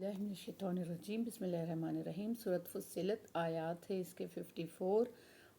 बिस्मिल्लाहिर्रहमानिर्रहीम बिस्मिल्लाहिर्रहमानिर्रहीम। सूरत फुस्सिलत आयात है इसके 54।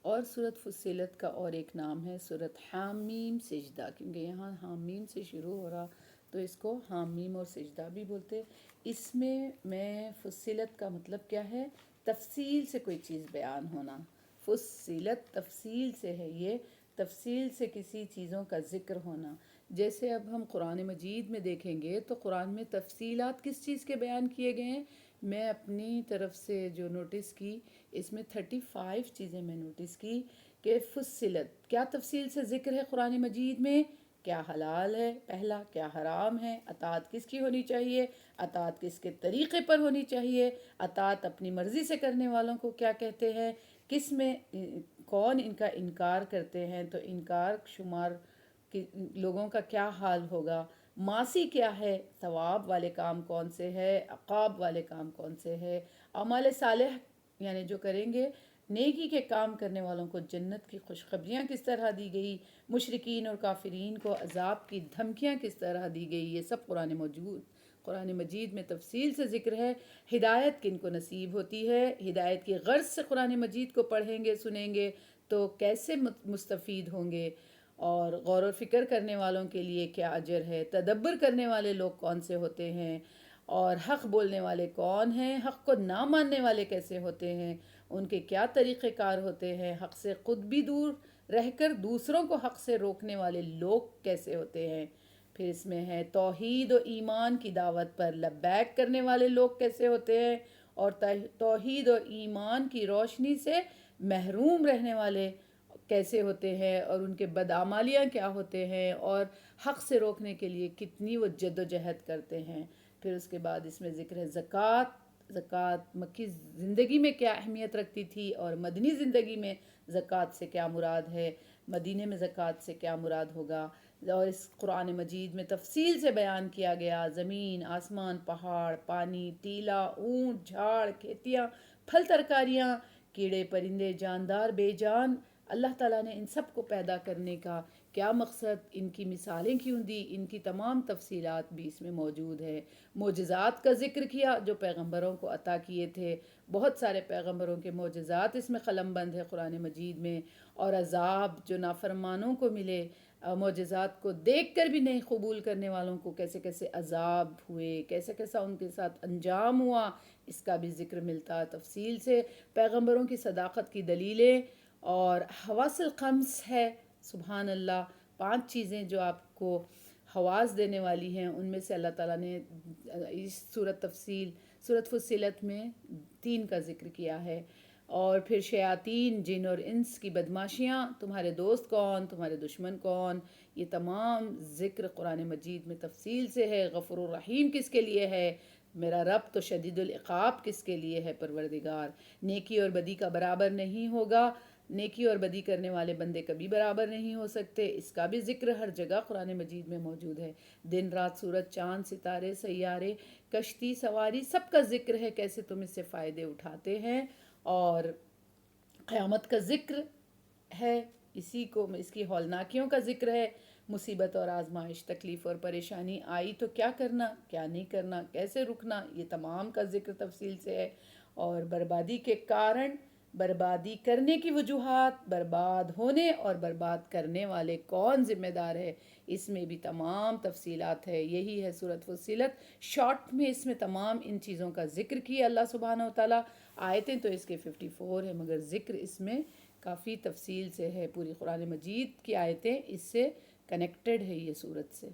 और सूरत फुस्सिलत का और एक नाम है सूरत हामीम सिजदा, क्योंकि यहाँ हामीम से शुरू हो रहा तो इसको हामीम और सिजदा भी बोलते। इसमें मैं फुस्सिलत का मतलब क्या है, तफसील से कोई चीज़ बयान होना। फुस्सिलत तफसील से है, ये तफसील से किसी चीज़ों का ज़िक्र होना। जैसे अब हम कुरान मजीद में देखेंगे तो कुरान में तफसीलात किस चीज़ के बयान किए गए हैं। मैं अपनी तरफ से जो नोटिस की, इसमें 35 चीज़ें मैं नोटिस की कि फुस्सिलत क्या तफसील से ज़िक्र है कुरान मजीद में। क्या हलाल है, पहला क्या हराम है, अतात किसकी होनी चाहिए, अतात किसके तरीक़े पर होनी चाहिए, अतात अपनी मर्ज़ी से करने वालों को क्या कहते हैं, किस में कौन इनका इनकार करते हैं तो इनकार शुमार कि लोगों का क्या हाल होगा, मासी क्या है, सवाब वाले काम कौन से है, अक़ाब वाले काम कौन से है, अमाल सालेह यानी जो करेंगे नेकी के काम करने वालों को जन्नत की खुशखबरियाँ किस तरह दी गई, मुशरिकीन और काफिरीन को अजाब की धमकियाँ किस तरह दी गई, ये सब कुरान मजीद में तफसील से ज़िक्र है। हिदायत किन को नसीब होती है, हिदायत की गर्ज से कुरान मजीद को पढ़ेंगे सुनेंगे तो कैसे मुस्तफ़ीद होंगे, और गौर और फ़िक्र करने वालों के लिए क्या अजर है, तदब्बर करने वाले लोग कौन से होते हैं, और हक़ बोलने वाले कौन हैं, हक़ को ना मानने वाले कैसे होते हैं, उनके क्या तरीक़ेकार होते हैं, हक़ से ख़ुद भी दूर रहकर दूसरों को हक़ से रोकने वाले लोग कैसे होते हैं। फिर इसमें है तौहीद और ईमान की दावत पर लब्बैक करने वाले लोग कैसे होते हैं, और तौहीद और ईमान की रोशनी से महरूम रहने वाले कैसे होते हैं, और उनके बदआमालियाँ क्या होते हैं, और हक़ से रोकने के लिए कितनी वो जद्दोजहद करते हैं। फिर उसके बाद इसमें ज़िक्र है ज़कात। ज़कात मक्की ज़िंदगी में क्या अहमियत रखती थी और मदनी ज़िंदगी में ज़कात से क्या मुराद है, मदीने में ज़कात से क्या मुराद होगा। और इस कुरान मजीद में तफसील से बयान किया गया ज़मीन, आसमान, पहाड़, पानी, टीला, ऊँट, झाड़, खेतियाँ, फल तरकारियाँ, कीड़े परिंदे, जानदार बेजान, अल्लाह ताला ने इन सब को पैदा करने का क्या मकसद, इनकी मिसालें क्यों दी, इनकी तमाम तफसीलात भी इसमें मौजूद है। मोजज़ात का ज़िक्र किया जो पैगंबरों को अता किए थे, बहुत सारे पैगंबरों के मोजज़ात इसमें क़लमबंद है कुरान मजीद में। और अज़ाब जो नाफरमानों को मिले, मोजज़ात को देख कर भी नहीं कबूल करने वालों को कैसे कैसे अज़ाब हुए, कैसे कैसा उनके साथ अंजाम हुआ, इसका भी ज़िक्र मिलता है तफसील से। पैगंबरों की सदाक़त की दलीलें, और हवासिल खम्स है, सुबहान अल्लाह, 5 चीज़ें जो आपको हवास देने वाली हैं, उनमें से अल्लाह ताला ने इस सूरत फुस्सिलत में 3 का ज़िक्र किया है। और फिर शयातीन, जिन और इंस की बदमाशियाँ, तुम्हारे दोस्त कौन, तुम्हारे दुश्मन कौन, ये तमाम ज़िक्र कुरान मजीद में तफसील से है। गफ़ूरुर रहीम किसके लिए है, मेरा रब तो शदीदुल इक़ाब किसके लिए है, परवरदिगार। नेकी और बदी का बराबर नहीं होगा, नेकी और बदी करने वाले बंदे कभी बराबर नहीं हो सकते, इसका भी ज़िक्र हर जगह कुरान मजीद में मौजूद है। दिन रात, सूरज चाँद सितारे सैयारे, कश्ती सवारी, सब का ज़िक्र है, कैसे तुम इससे फ़ायदे उठाते हैं। और क़यामत का ज़िक्र है, इसी को इसकी हौलनाकियों का ज़िक्र है। मुसीबत और आजमाइश, तकलीफ़ और परेशानी आई तो क्या करना, क्या नहीं करना, कैसे रुकना, ये तमाम का ज़िक्र तफसील से है। और बर्बादी के कारण, बर्बादी करने की वजूहात, बर्बाद होने और बर्बाद करने वाले कौन ज़िम्मेदार है, इसमें भी तमाम तफसीलात है। यही है सूरत फुस्सिलत। शॉर्ट में इसमें तमाम इन चीज़ों का ज़िक्र किया अल्लाह सुब्हानहू व तआला। आयतें तो इसके 54 है, मगर ज़िक्र इसमें काफ़ी तफसील से है। पूरी कुरान मजीद की आयतें इससे कनेक्टेड है ये सूरत से।